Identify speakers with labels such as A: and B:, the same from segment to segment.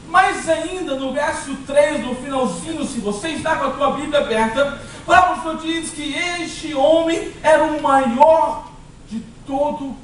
A: Mas ainda no verso 3, no finalzinho, se você está com a tua Bíblia aberta, a palavra do Senhor diz que este homem era o maior de todo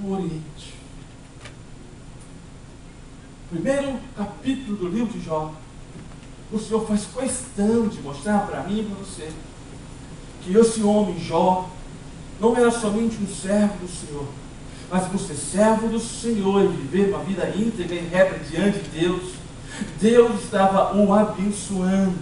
A: o Oriente. Primeiro capítulo do livro de Jó, o Senhor faz questão de mostrar para mim e para você que esse homem, Jó, não era somente um servo do Senhor, mas por ser servo do Senhor e viver uma vida íntegra e reta diante de Deus, Deus estava o abençoando.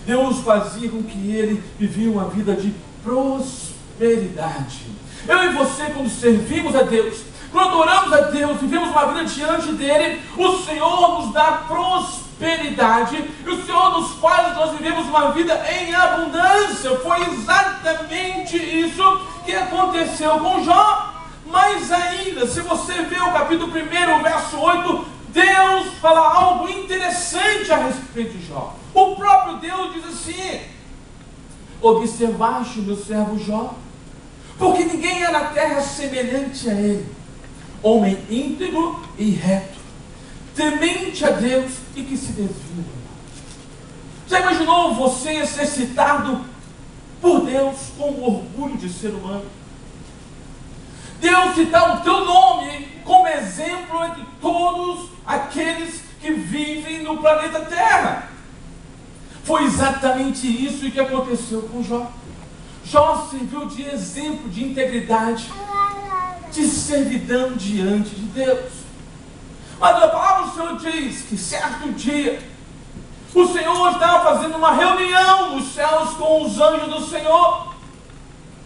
A: Deus fazia com que ele vivia uma vida de prosperidade. Eu e você, quando servimos a Deus, quando adoramos a Deus, vivemos uma vida diante dele, o Senhor nos dá prosperidade, e o Senhor nos faz nós vivemos uma vida em abundância. Foi exatamente isso que aconteceu com Jó. Mais ainda, se você vê o capítulo 1, verso 8, Deus fala algo interessante a respeito de Jó. O próprio Deus diz assim: observaste o meu servo Jó, porque ninguém há na terra semelhante a ele, homem íntegro e reto, temente a Deus e que se desvia. Já imaginou você ser citado por Deus com o orgulho de ser humano? Deus citar o teu nome como exemplo entre todos aqueles que vivem no planeta Terra. Foi exatamente isso que aconteceu com Jó. Jó serviu de exemplo de integridade, de servidão diante de Deus. Mas a palavra do Senhor diz que certo dia o Senhor estava fazendo uma reunião nos céus com os anjos do Senhor.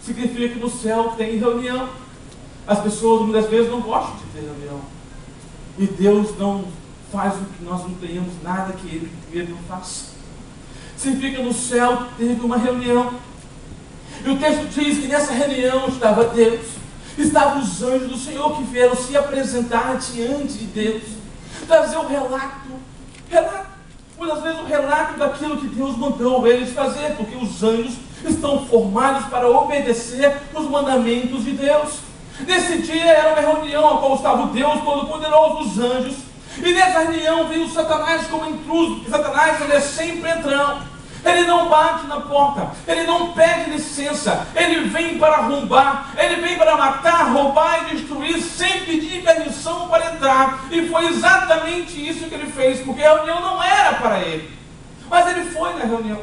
A: Significa que no céu tem reunião. As pessoas muitas vezes não gostam de ter reunião, e Deus não faz o que nós não tenhamos nada que Ele não faça. Significa que no céu teve uma reunião, e o texto diz que nessa reunião estava Deus, estavam os anjos do Senhor que vieram se apresentar diante de Deus, trazer o relato, muitas vezes o relato daquilo que Deus mandou eles fazer, porque os anjos estão formados para obedecer os mandamentos de Deus. Nesse dia era uma reunião a qual estava o Deus Todo-Poderoso, os anjos, e nessa reunião veio Satanás como intruso, porque Satanás ele é sempre entrão, ele não bate na porta, ele não pede licença, ele vem para arrombar, ele vem para matar, roubar e destruir, sem pedir permissão para entrar. E foi exatamente isso que ele fez, porque a reunião não era para ele, mas ele foi na reunião.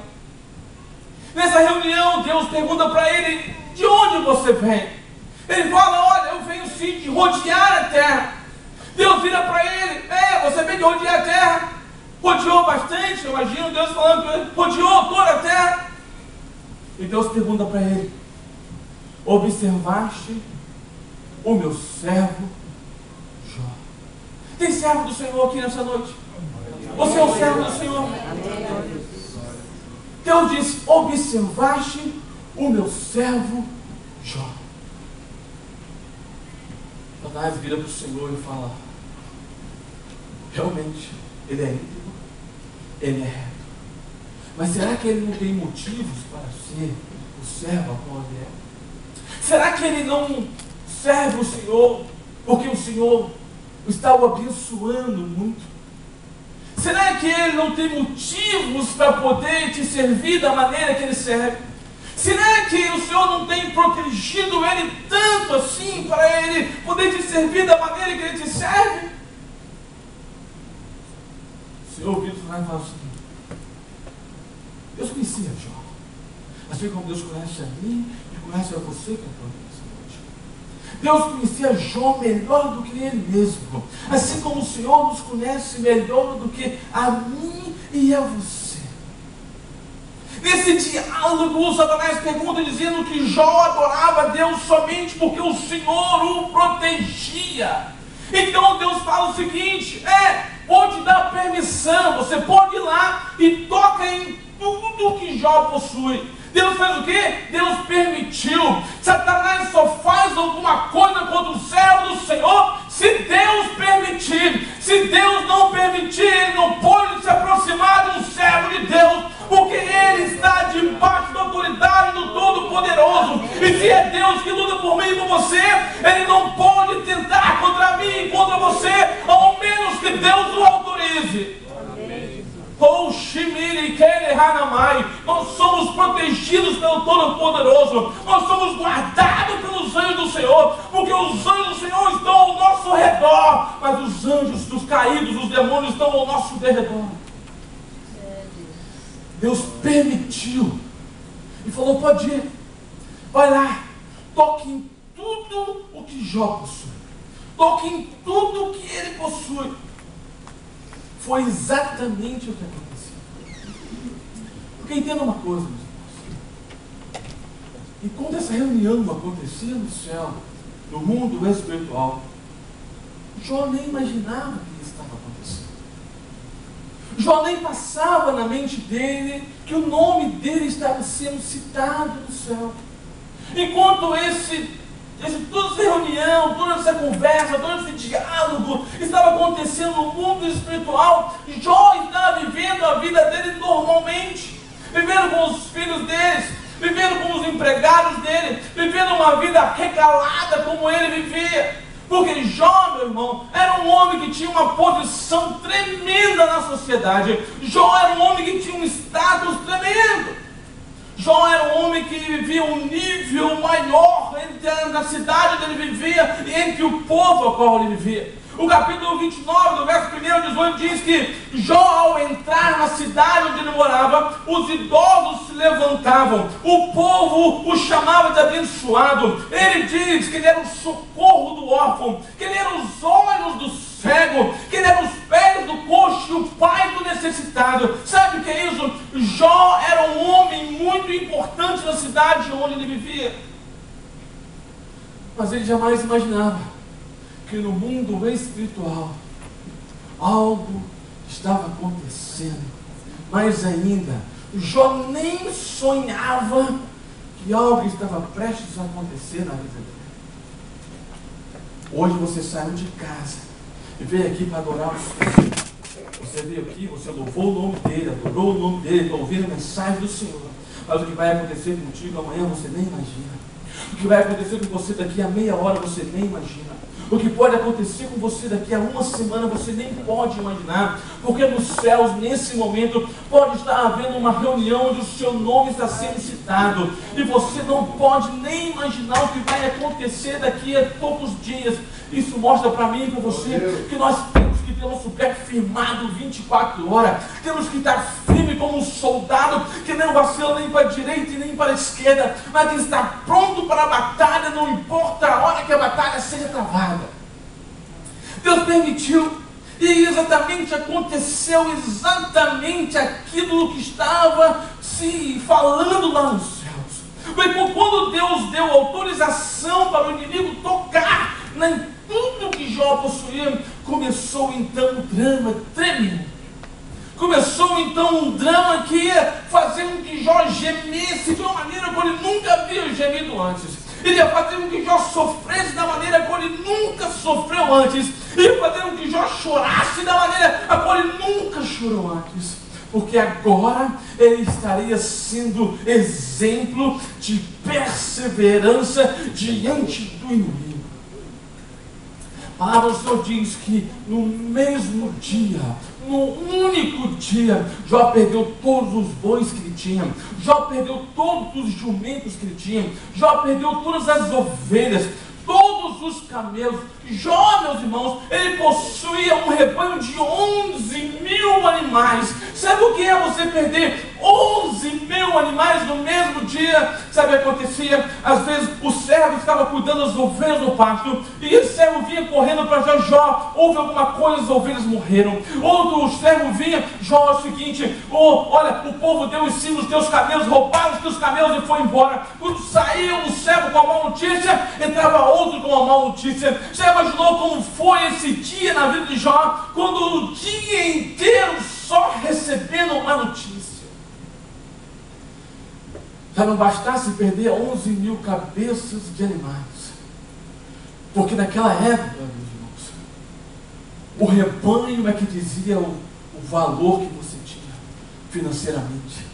A: Nessa reunião Deus pergunta para ele: de onde você vem? Ele fala: olha, eu venho sim de rodear a terra. Deus vira para ele: você vem de rodear a terra? Rodeou bastante, eu imagino Deus falando para ele: rodeou toda a terra. E Deus pergunta para ele: observaste o meu servo Jó? Tem servo do Senhor aqui nessa noite? Você é o servo do Senhor? Deus diz: observaste o meu servo Jó. Satanás vira para o Senhor e fala: realmente, ele é íntegro, ele é reto. Mas será que ele não tem motivos para ser o servo a qual ele é? Será que ele não serve o Senhor porque o Senhor está o abençoando muito? Será que ele não tem motivos para poder te servir da maneira que ele serve? Será que o Senhor não tem protegido ele tanto assim para ele poder te servir da maneira que ele te serve? O Senhor ouviu falar e fala o seguinte: Deus conhecia Jó, assim como Deus conhece a mim e conhece a você que é nessa noite. Deus conhecia Jó melhor do que ele mesmo, assim como o Senhor nos conhece melhor do que a mim e a você. Nesse diálogo, o Satanás pergunta dizendo que Jó adorava a Deus somente porque o Senhor o protegia. Então Deus fala o seguinte: vou te dar permissão, você pode ir lá e toca em tudo que Jó possui. Deus fez o quê? Deus permitiu. Satanás só faz alguma coisa contra o servo do Senhor se Deus permitir. Se Deus não permitir, ele não pode se aproximar de um servo de Deus, porque ele está debaixo da autoridade do Todo-Poderoso. E se é Deus que luta por mim e por você, ele não pode tentar contra mim e contra você, ao menos que Deus o autorize. Hanamai. Nós somos protegidos pelo Todo-Poderoso. Nós somos guardados pelos anjos do Senhor, porque os anjos do Senhor estão ao nosso redor, mas os anjos dos caídos, os demônios, estão ao nosso derredor. Deus permitiu e falou: pode ir, vai lá, toque em tudo o que Jó possui, toque em tudo o que ele possui. Foi exatamente o que aconteceu. Porque entenda uma coisa, meus irmãos, enquanto essa reunião acontecia no céu, no mundo espiritual, Jó nem imaginava o que estava acontecendo. Jó nem passava na mente dele que o nome dele estava sendo citado no céu. Enquanto toda essa reunião, toda essa conversa, todo esse diálogo estava acontecendo no mundo espiritual, Jó estava vivendo a vida dele normalmente, vivendo com os filhos deles, vivendo com os empregados dele, vivendo uma vida regalada como ele vivia. Porque Jó, meu irmão, era um homem que tinha uma posição tremenda na sociedade. Jó era um homem que tinha um status tremendo. Jó era um homem que vivia um nível maior na cidade onde ele vivia e entre o povo ao qual ele vivia. O capítulo 29, do verso 1 ao 18, diz que Jó, ao entrar na cidade onde ele morava, os idosos se levantavam, o povo o chamava de abençoado. Ele diz que ele era o socorro do órfão, que ele era os olhos do cego, que ele era os pés do coxo e o pai do necessitado. Sabe o que é isso? Jó era um homem muito importante na cidade onde ele vivia. Mas ele jamais imaginava que no mundo espiritual algo estava acontecendo. Mais ainda, Jó nem sonhava que algo estava prestes a acontecer na vida dele. Hoje você saiu de casa e veio aqui para adorar o Senhor. Você veio aqui, você louvou o nome dele, adorou o nome dele, está ouvindo a mensagem do Senhor. Mas o que vai acontecer contigo amanhã você nem imagina. O que vai acontecer com você daqui a meia hora você nem imagina. O que pode acontecer com você daqui a uma semana você nem pode imaginar. Porque nos céus, nesse momento, pode estar havendo uma reunião onde o seu nome está sendo citado. E você não pode nem imaginar o que vai acontecer daqui a poucos dias. Isso mostra para mim e para você que nós temos que ter nosso pé firmado 24 horas. Temos que estar firme como um soldado que não vacila nem para a direita e nem para a esquerda, mas que está pronto para a batalha, não importa a hora que a batalha seja travada. Deus permitiu e exatamente aconteceu exatamente aquilo que estava se falando lá nos céus. Foi quando Deus deu autorização para o inimigo tocar em tudo que Jó possuía, começou então um drama tremendo. Começou então um drama que ia fazer com que Jó gemesse de uma maneira como ele nunca havia gemido antes. Ele ia fazer com que Jó sofresse da maneira como ele nunca sofreu antes. Ia fazer com que Jó chorasse da maneira como ele nunca chorou antes. Porque agora ele estaria sendo exemplo de perseverança diante do inimigo. A palavra do Senhor diz que no mesmo dia, no único dia, Jó perdeu todos os bois que ele tinha, Jó perdeu todos os jumentos que ele tinha, Jó perdeu todas as ovelhas, todos os camelos. Jó, meus irmãos, ele possuía um rebanho de 11.000 animais. Sabe o que é você perder 11.000 animais no mesmo dia? Sabe o que acontecia? Às vezes o servo estava cuidando das ovelhas no pasto e esse servo vinha correndo para Jó, houve alguma coisa, as ovelhas morreram. Outro servo vinha: Jó, é o seguinte, olha, o povo deu em cima dos teus camelos, roubaram os teus camelos e foi embora. Quando saiu o servo com a má notícia, entrava outro com a má notícia. Você imaginou como foi esse dia na vida de Jó, quando o dia inteiro só recebendo uma notícia? Já não bastasse perder 11.000 cabeças de animais, porque naquela época, meus irmãos, o rebanho é que dizia o valor que você tinha financeiramente.